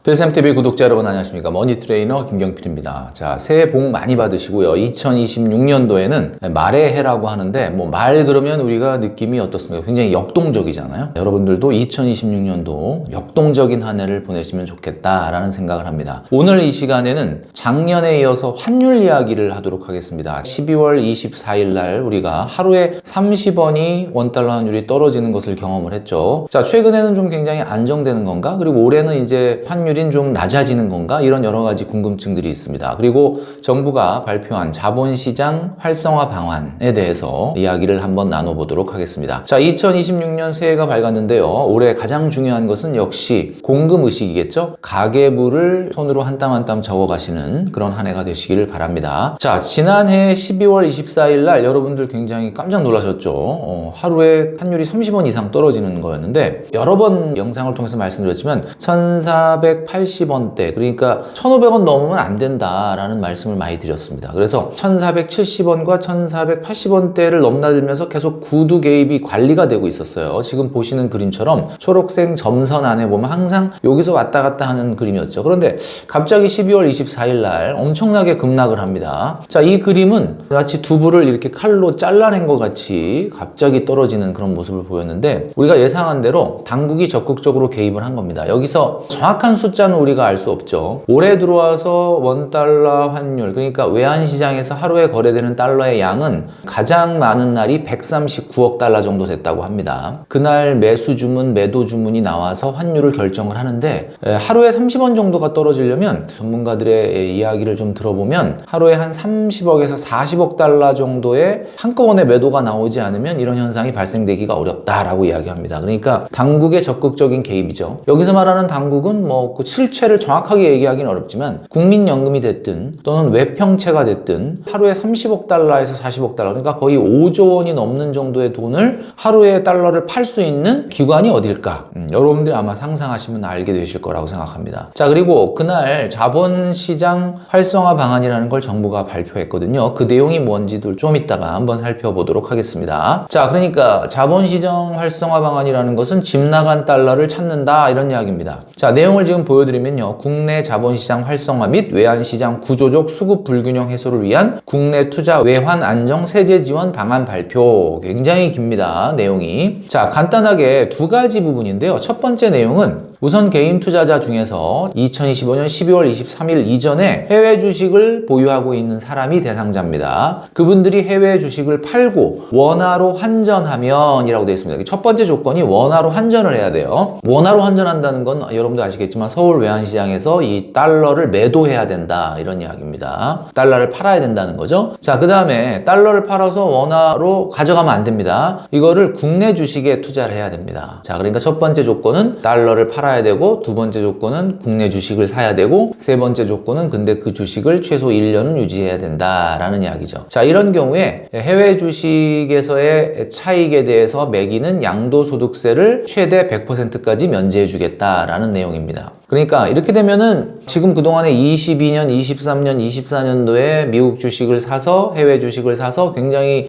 필샘TV 구독자 여러분 안녕하십니까. 머니트레이너 김경필입니다. 자, 새해 복 많이 받으시고요. 2026년도에는 말의 해라고 하는데 말 그러면 우리가 느낌이 어떻습니까? 굉장히 역동적이잖아요. 여러분들도 2026년도 역동적인 한 해를 보내시면 좋겠다라는 생각을 합니다. 오늘 이 시간에는 작년에 이어서 환율 이야기를 하도록 하겠습니다. 12월 24일 날 우리가 하루에 30원이 원달러 환율이 떨어지는 것을 경험을 했죠. 자, 최근에는 좀 굉장히 안정되는 건가? 그리고 올해는 이제 환율이 좀 낮아지는 건가? 이런 여러 가지 궁금증들이 있습니다. 그리고 정부가 발표한 자본시장 활성화 방안에 대해서 이야기를 한번 나눠보도록 하겠습니다. 자, 2026년 새해가 밝았는데요. 올해 가장 중요한 것은 역시 공금의식이겠죠? 가계부를 손으로 한 땀 한 땀 적어가시는 그런 한 해가 되시기를 바랍니다. 자, 지난해 12월 24일 날 여러분들 굉장히 깜짝 놀라셨죠? 하루에 환율이 30원 이상 떨어지는 거였는데 여러 번 영상을 통해서 말씀드렸지만 1480원대, 그러니까 1500원 넘으면 안 된다라는 말씀을 많이 드렸습니다. 그래서 1470원과 1480원대를 넘나들면서 계속 구두 개입이 관리가 되고 있었어요. 지금 보시는 그림처럼 초록색 점선 안에 보면 항상 여기서 왔다 갔다 하는 그림이었죠. 그런데 갑자기 12월 24일 날 엄청나게 급락을 합니다. 자, 이 그림은 마치 두부를 이렇게 칼로 잘라낸 것 같이 갑자기 떨어지는 그런 모습을 보였는데 우리가 예상한 대로 당국이 적극적으로 개입을 한 겁니다. 여기서 정확한 숫자는 우리가 알 수 없죠. 올해 들어와서 원달러 환율, 그러니까 외환시장에서 하루에 거래되는 달러의 양은 가장 많은 날이 139억 달러 정도 됐다고 합니다. 그날 매수 주문, 매도 주문이 나와서 환율을 결정을 하는데 하루에 30원 정도가 떨어지려면 전문가들의 이야기를 좀 들어보면 하루에 한 30억에서 40억 달러 정도의 한꺼번에 매도가 나오지 않으면 이런 현상이 발생되기가 어렵다라고 이야기합니다. 그러니까 당국의 적극적인 개입이죠. 여기서 말하는 당국은 그 실체를 정확하게 얘기하기는 어렵지만 국민연금이 됐든 또는 외평채가 됐든 하루에 30억 달러에서 40억 달러, 그러니까 거의 5조 원이 넘는 정도의 돈을 하루에 달러를 팔 수 있는 기관이 어딜까? 여러분들이 아마 상상하시면 알게 되실 거라고 생각합니다. 자, 그리고 그날 자본시장 활성화 방안이라는 걸 정부가 발표했거든요. 그 내용이 뭔지도 좀 이따가 한번 살펴보도록 하겠습니다. 자, 그러니까 자본시장 활성화 방안이라는 것은 집 나간 달러를 찾는다, 이런 이야기입니다. 자, 내용을 지금 보여드리면요. 국내 자본시장 활성화 및 외환시장 구조적 수급 불균형 해소를 위한 국내 투자 외환 안정 세제 지원 방안 발표. 굉장히 깁니다, 내용이. 자, 간단하게 두 가지 부분인데요. 첫 번째 내용은 우선 개인 투자자 중에서 2025년 12월 23일 이전에 해외 주식을 보유하고 있는 사람이 대상자입니다. 그분들이 해외 주식을 팔고 원화로 환전하면 이라고 되어 있습니다. 첫 번째 조건이 원화로 환전을 해야 돼요. 원화로 환전한다는 건 여러분도 아시겠지만 서울 외환시장에서 이 달러를 매도해야 된다, 이런 이야기입니다. 달러를 팔아야 된다는 거죠. 자, 그 다음에 달러를 팔아서 원화로 가져가면 안 됩니다. 이거를 국내 주식에 투자를 해야 됩니다. 자, 그러니까 첫 번째 조건은 달러를 팔아야 되고, 두 번째 조건은 국내 주식을 사야 되고, 세 번째 조건은 근데 그 주식을 최소 1년은 유지해야 된다라는 이야기죠. 자, 이런 경우에 해외 주식에서의 차익에 대해서 매기는 양도소득세를 최대 100%까지 면제해 주겠다라는 내용입니다. 그러니까 이렇게 되면은 지금 그동안에 22년, 23년, 24년도에 미국 주식을 사서 해외 주식을 사서 굉장히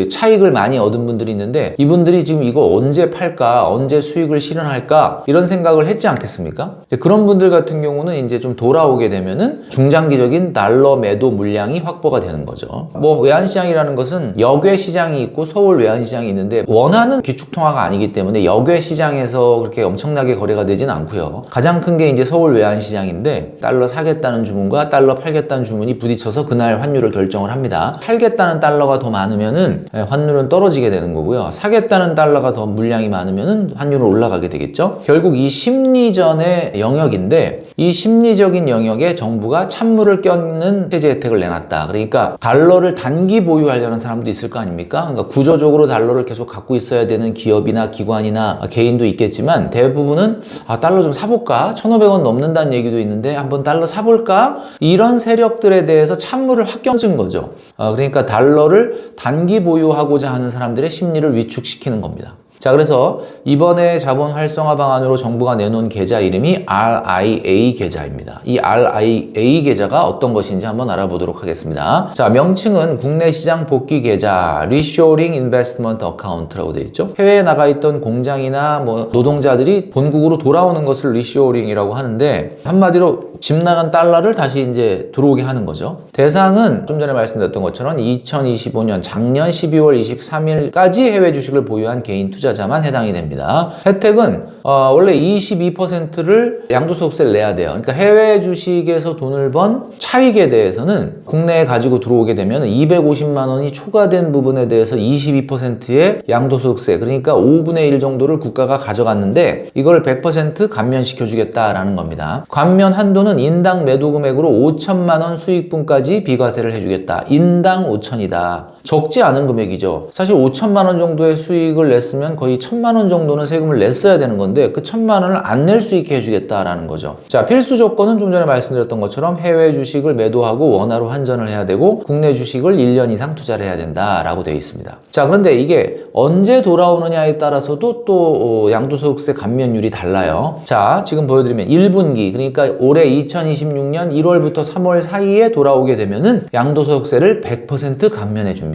차익을 많이 얻은 분들이 있는데 이분들이 지금 이거 언제 팔까? 언제 수익을 실현할까? 이런 생각을 했지 않겠습니까? 그런 분들 같은 경우는 이제 좀 돌아오게 되면은 중장기적인 달러 매도 물량이 확보가 되는 거죠. 외환시장이라는 것은 역외 시장이 있고 서울 외환시장이 있는데 원화는 기축통화가 아니기 때문에 역외 시장에서 그렇게 엄청나게 거래가 되지는 않고요. 가장 큰 게 이제 서울 외환시장인데 달러 사겠다는 주문과 달러 팔겠다는 주문이 부딪혀서 그날 환율을 결정을 합니다. 팔겠다는 달러가 더 많으면은 환율은 떨어지게 되는 거고요. 사겠다는 달러가 더 물량이 많으면은 환율은 올라가게 되겠죠. 결국 이 심리전의 영역인데 이 심리적인 영역에 정부가 찬물을 껴는 세제 혜택을 내놨다. 그러니까 달러를 단기 보유하려는 사람도 있을 거 아닙니까? 그러니까 구조적으로 달러를 계속 갖고 있어야 되는 기업이나 기관이나 개인도 있겠지만 대부분은 달러 좀 사볼까? 1,500원 넘는다는 얘기도 있는데 한번 달러 사볼까? 이런 세력들에 대해서 찬물을 확 껴준 거죠. 그러니까 달러를 단기 보유하고자 하는 사람들의 심리를 위축시키는 겁니다. 자, 그래서 이번에 자본 활성화 방안으로 정부가 내놓은 계좌 이름이 RIA 계좌입니다. 이 RIA 계좌가 어떤 것인지 한번 알아보도록 하겠습니다. 자, 명칭은 국내 시장 복귀 계좌 Reshoring Investment Account라고 되어 있죠. 해외에 나가 있던 공장이나 뭐 노동자들이 본국으로 돌아오는 것을 리쇼어링이라고 하는데, 한마디로 집 나간 달러를 다시 이제 들어오게 하는 거죠. 대상은 좀 전에 말씀드렸던 것처럼 2025년 작년 12월 23일까지 해외 주식을 보유한 개인 투자자만 해당이 됩니다. 혜택은 원래 22%를 양도소득세를 내야 돼요. 그러니까 해외 주식에서 돈을 번 차익에 대해서는 국내에 가지고 들어오게 되면 250만 원이 초과된 부분에 대해서 22%의 양도소득세, 그러니까 5분의 1 정도를 국가가 가져갔는데 이걸 100% 감면시켜 주겠다라는 겁니다. 감면 한도는 인당 매도 금액으로 5천만 원 수익분까지 비과세를 해주겠다. 인당 5천이다. 적지 않은 금액이죠. 사실 5천만 원 정도의 수익을 냈으면 거의 1,000만 원 정도는 세금을 냈어야 되는 건데 그 1,000만 원을 안 낼 수 있게 해주겠다라는 거죠. 자, 필수 조건은 좀 전에 말씀드렸던 것처럼 해외 주식을 매도하고 원화로 환전을 해야 되고 국내 주식을 1년 이상 투자를 해야 된다라고 되어 있습니다. 자, 그런데 이게 언제 돌아오느냐에 따라서도 또 양도소득세 감면율이 달라요. 자, 지금 보여드리면 1분기, 그러니까 올해 2026년 1월부터 3월 사이에 돌아오게 되면은 양도소득세를 100% 감면해 줍니다.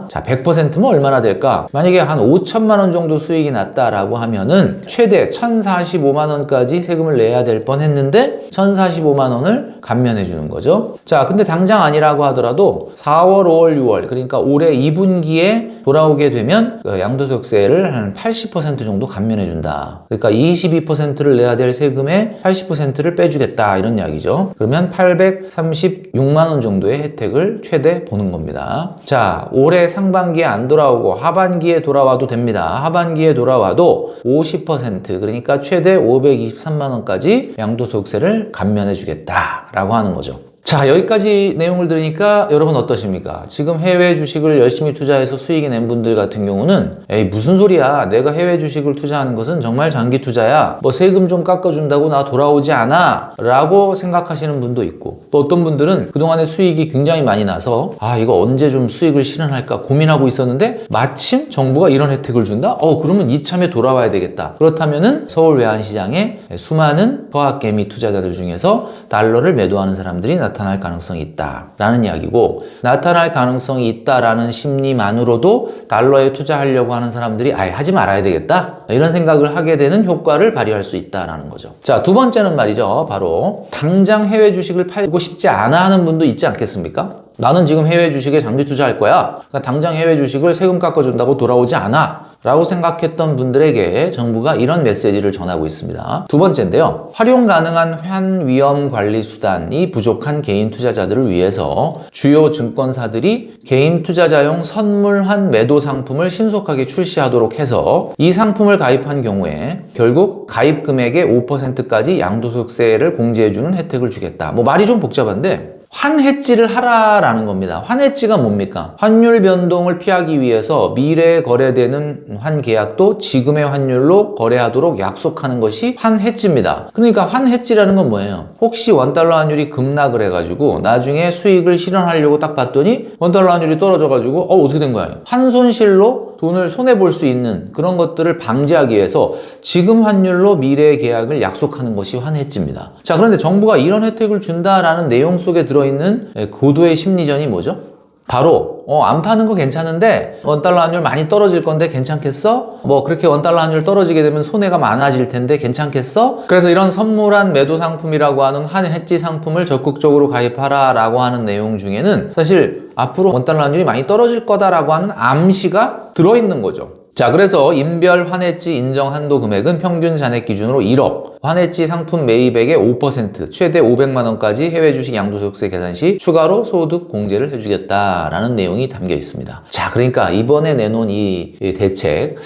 자, 100%면 얼마나 될까? 만약에 한 5천만 원 정도 수익이 났다라고 하면은 최대 1,045만 원까지 세금을 내야 될 뻔했는데 1,045만 원을 감면해 주는 거죠. 자, 근데 당장 아니라고 하더라도 4월, 5월, 6월, 그러니까 올해 2분기에 돌아오게 되면 양도소득세를 한 80% 정도 감면해 준다. 그러니까 22%를 내야 될 세금의 80%를 빼주겠다, 이런 이야기죠. 그러면 836만 원 정도의 혜택을 최대 보는 겁니다. 자, 올해 상반기에 안 돌아오고 하반기에 돌아와도 됩니다. 하반기에 돌아와도 50%, 그러니까 최대 523만 원까지 양도소득세를 감면해 주겠다라고 하는 거죠. 자, 여기까지 내용을 들으니까 여러분 어떠십니까? 지금 해외 주식을 열심히 투자해서 수익이 낸 분들 같은 경우는 에이, 무슨 소리야, 내가 해외 주식을 투자하는 것은 정말 장기 투자야, 뭐 세금 좀 깎아준다고 나 돌아오지 않아 라고 생각하시는 분도 있고, 또 어떤 분들은 그동안에 수익이 굉장히 많이 나서 이거 언제 좀 수익을 실현할까 고민하고 있었는데 마침 정부가 이런 혜택을 준다? 그러면 이참에 돌아와야 되겠다. 그렇다면은 서울 외환시장에 수많은 허황개미 투자자들 중에서 달러를 매도하는 사람들이 나타날 가능성이 있다라는 이야기고, 나타날 가능성이 있다라는 심리만으로도 달러에 투자하려고 하는 사람들이 하지 말아야 되겠다, 이런 생각을 하게 되는 효과를 발휘할 수 있다라는 거죠. 자, 두 번째는 말이죠, 바로 당장 해외 주식을 팔고 싶지 않아 하는 분도 있지 않겠습니까? 나는 지금 해외 주식에 장기 투자할 거야, 그러니까 당장 해외 주식을 세금 깎아준다고 돌아오지 않아 라고 생각했던 분들에게 정부가 이런 메시지를 전하고 있습니다. 두 번째인데요, 활용 가능한 환위험 관리 수단이 부족한 개인 투자자들을 위해서 주요 증권사들이 개인 투자자용 선물환 매도 상품을 신속하게 출시하도록 해서 이 상품을 가입한 경우에 결국 가입 금액의 5%까지 양도소득세를 공제해주는 혜택을 주겠다. 뭐 말이 좀 복잡한데 환해지를 하라라는 겁니다. 환해지가 뭡니까? 환율 변동을 피하기 위해서 미래에 거래되는 환계약도 지금의 환율로 거래하도록 약속하는 것이 환해지입니다. 그러니까 환해지라는 건 뭐예요? 혹시 원달러 환율이 급락을 해가지고 나중에 수익을 실현하려고 딱 봤더니 원달러 환율이 떨어져가지고 어떻게 된 거야? 환손실로 돈을 손해볼 수 있는 그런 것들을 방지하기 위해서 지금 환율로 미래의 계약을 약속하는 것이 환해지입니다. 자, 그런데 정부가 이런 혜택을 준다라는 내용 속에 들어있는 고도의 심리전이 뭐죠? 바로 안 파는 거 괜찮은데 원달러 환율 많이 떨어질 건데 괜찮겠어? 뭐 그렇게 원달러 환율 떨어지게 되면 손해가 많아질 텐데 괜찮겠어? 그래서 이런 선물한 매도 상품이라고 하는 환해지 상품을 적극적으로 가입하라 라고 하는 내용 중에는 사실 앞으로 원달러 환율이 많이 떨어질 거다라고 하는 암시가 들어있는 거죠. 자, 그래서 인별 환해지 인정 한도 금액은 평균 잔액 기준으로 1억, 환해지 상품 매입액의 5%, 최대 500만 원까지 해외 주식 양도소득세 계산 시 추가로 소득 공제를 해주겠다라는 내용이 담겨 있습니다. 자, 그러니까 이번에 내놓은 이 대책,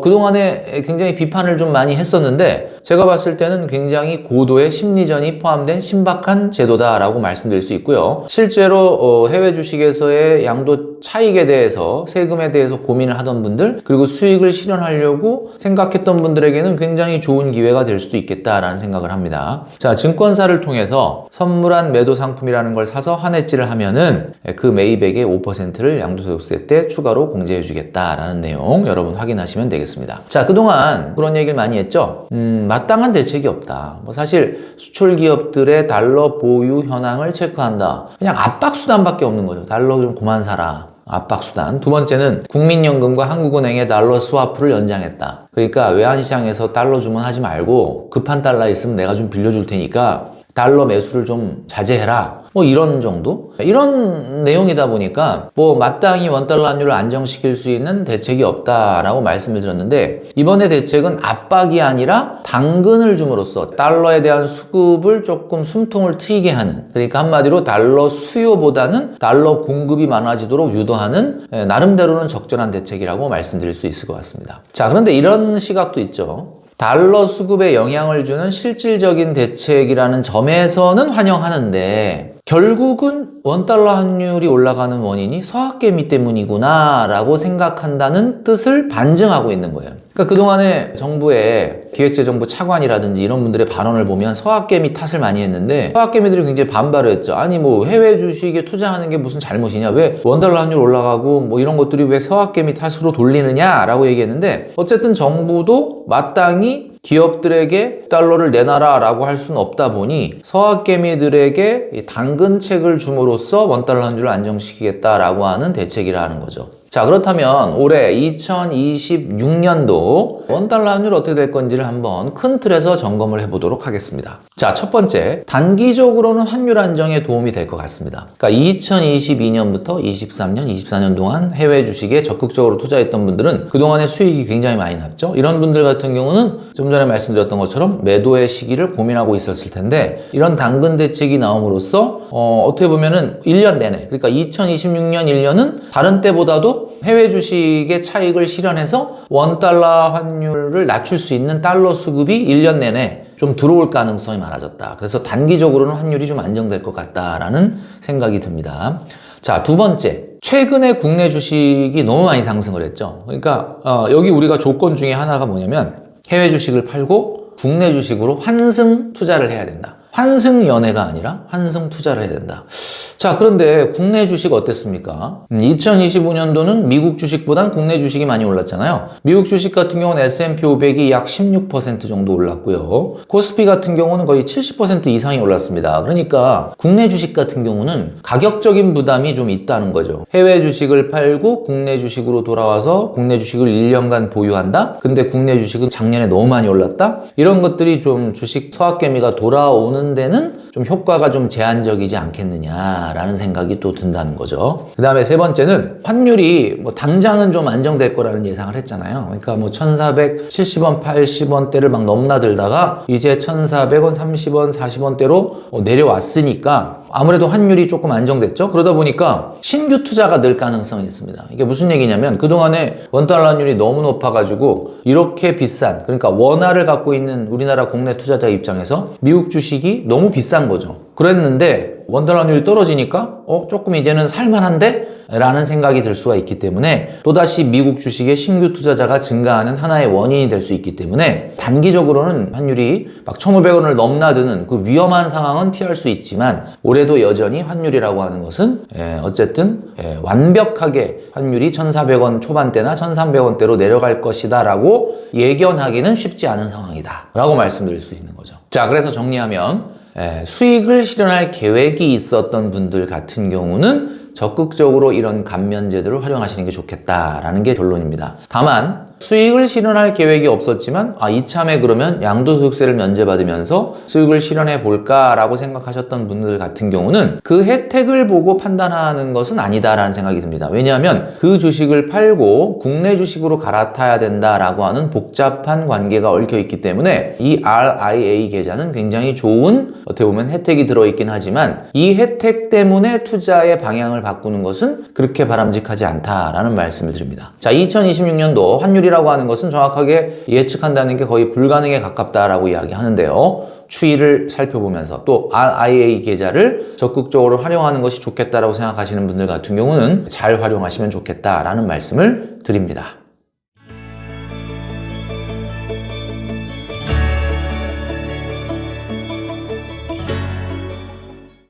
그동안에 굉장히 비판을 좀 많이 했었는데 제가 봤을 때는 굉장히 고도의 심리전이 포함된 신박한 제도다라고 말씀드릴 수 있고요. 실제로 해외 주식에서의 양도 차익에 대해서, 세금에 대해서 고민을 하던 분들, 그리고 수익을 실현하려고 생각했던 분들에게는 굉장히 좋은 기회가 될 수도 있겠다라는 생각을 합니다. 자, 증권사를 통해서 선물한 매도 상품이라는 걸 사서 한해지를 하면은 그 매입액의 5%를 양도소득세 때 추가로 공제해 주겠다라는 내용 여러분 확인하시면 되겠습니다. 자, 그동안 그런 얘기를 많이 했죠. 마땅한 대책이 없다. 뭐 사실 수출 기업들의 달러 보유 현황을 체크한다. 그냥 압박 수단밖에 없는 거죠. 달러 좀 그만 사라. 압박 수단. 두 번째는 국민연금과 한국은행의 달러 스와프를 연장했다. 그러니까 외환시장에서 달러 주문하지 말고 급한 달러 있으면 내가 좀 빌려줄 테니까 달러 매수를 좀 자제해라. 뭐 이런 정도? 이런 내용이다 보니까 뭐 마땅히 원달러 환율을 안정시킬 수 있는 대책이 없다라고 말씀을 드렸는데, 이번에 대책은 압박이 아니라 당근을 줌으로써 달러에 대한 수급을 조금 숨통을 트이게 하는, 그러니까 한마디로 달러 수요보다는 달러 공급이 많아지도록 유도하는 나름대로는 적절한 대책이라고 말씀드릴 수 있을 것 같습니다. 자, 그런데 이런 시각도 있죠. 달러 수급에 영향을 주는 실질적인 대책이라는 점에서는 환영하는데 결국은 원달러 환율이 올라가는 원인이 서학개미 때문이구나 라고 생각한다는 뜻을 반증하고 있는 거예요. 그러니까 그동안에 정부의 기획재정부 차관이라든지 이런 분들의 발언을 보면 서학개미 탓을 많이 했는데, 서학개미들이 굉장히 반발을 했죠. 아니 뭐 해외 주식에 투자하는 게 무슨 잘못이냐, 왜 원달러 환율 올라가고 뭐 이런 것들이 왜 서학개미 탓으로 돌리느냐 라고 얘기했는데, 어쨌든 정부도 마땅히 기업들에게 달러를 내놔라 라고 할 수는 없다 보니 서학개미들에게 당근책을 줌으로써 원달러 환율을 안정시키겠다라고 하는 대책이라는 거죠. 자, 그렇다면 올해 2026년도 원달러 환율 어떻게 될 건지를 한번 큰 틀에서 점검을 해보도록 하겠습니다. 자, 첫 번째, 단기적으로는 환율 안정에 도움이 될 것 같습니다. 그러니까 2022년부터 23년, 24년 동안 해외 주식에 적극적으로 투자했던 분들은 그동안의 수익이 굉장히 많이 났죠. 이런 분들 같은 경우는 좀 전에 말씀드렸던 것처럼 매도의 시기를 고민하고 있었을 텐데, 이런 당근 대책이 나옴으로써 어떻게 보면은 1년 내내, 그러니까 2026년 1년은 다른 때보다도 해외 주식의 차익을 실현해서 원달러 환율을 낮출 수 있는 달러 수급이 1년 내내 좀 들어올 가능성이 많아졌다. 그래서 단기적으로는 환율이 좀 안정될 것 같다라는 생각이 듭니다. 자, 두 번째. 최근에 국내 주식이 너무 많이 상승을 했죠. 그러니까 여기 우리가 조건 중에 하나가 뭐냐면 해외 주식을 팔고 국내 주식으로 환승 투자를 해야 된다. 환승 연애가 아니라 환승 투자를 해야 된다. 자, 그런데 국내 주식 어땠습니까? 2025년도는 미국 주식보단 국내 주식이 많이 올랐잖아요. 미국 주식 같은 경우는 S&P 500이 약 16% 정도 올랐고요. 코스피 같은 경우는 거의 70% 이상이 올랐습니다. 그러니까 국내 주식 같은 경우는 가격적인 부담이 좀 있다는 거죠. 해외 주식을 팔고 국내 주식으로 돌아와서 국내 주식을 1년간 보유한다? 근데 국내 주식은 작년에 너무 많이 올랐다? 이런 것들이 좀 주식 서학개미가 돌아오는 데는 좀 효과가 좀 제한적이지 않겠느냐라는 생각이 또 든다는 거죠. 그 다음에 세 번째는 환율이 뭐 당장은 좀 안정될 거라는 예상을 했잖아요. 그러니까 뭐 1470원, 80원대를 막 넘나들다가 이제 1400원, 30원, 40원대로 내려왔으니까 아무래도 환율이 조금 안정됐죠. 그러다 보니까 신규 투자가 늘 가능성이 있습니다. 이게 무슨 얘기냐면 그동안에 원달러 환율이 너무 높아가지고 이렇게 비싼, 그러니까 원화를 갖고 있는 우리나라 국내 투자자 입장에서 미국 주식이 너무 비싼 거죠. 그랬는데 원달러 환율이 떨어지니까 조금 이제는 살만한데? 라는 생각이 들 수가 있기 때문에 또다시 미국 주식의 신규 투자자가 증가하는 하나의 원인이 될 수 있기 때문에 단기적으로는 환율이 막 1,500원을 넘나드는 그 위험한 상황은 피할 수 있지만 올해도 여전히 환율이라고 하는 것은 어쨌든 완벽하게 환율이 1,400원 초반대나 1,300원대로 내려갈 것이다 라고 예견하기는 쉽지 않은 상황이다 라고 말씀드릴 수 있는 거죠. 자, 그래서 정리하면 수익을 실현할 계획이 있었던 분들 같은 경우는 적극적으로 이런 감면제도를 활용하시는 게 좋겠다라는 게 결론입니다. 다만 수익을 실현할 계획이 없었지만 이참에 그러면 양도소득세를 면제받으면서 수익을 실현해 볼까라고 생각하셨던 분들 같은 경우는 그 혜택을 보고 판단하는 것은 아니다라는 생각이 듭니다. 왜냐하면 그 주식을 팔고 국내 주식으로 갈아타야 된다라고 하는 복잡한 관계가 얽혀 있기 때문에 이 RIA 계좌는 굉장히 좋은 어떻게 보면 혜택이 들어있긴 하지만 이 혜택 때문에 투자의 방향을 바꾸는 것은 그렇게 바람직하지 않다라는 말씀을 드립니다. 자, 2026년도 환율이 라고 하는 것은 정확하게 예측한다는 게 거의 불가능에 가깝다라고 이야기하는데요. 추이를 살펴보면서 또 RIA 계좌를 적극적으로 활용하는 것이 좋겠다라고 생각하시는 분들 같은 경우는 잘 활용하시면 좋겠다라는 말씀을 드립니다.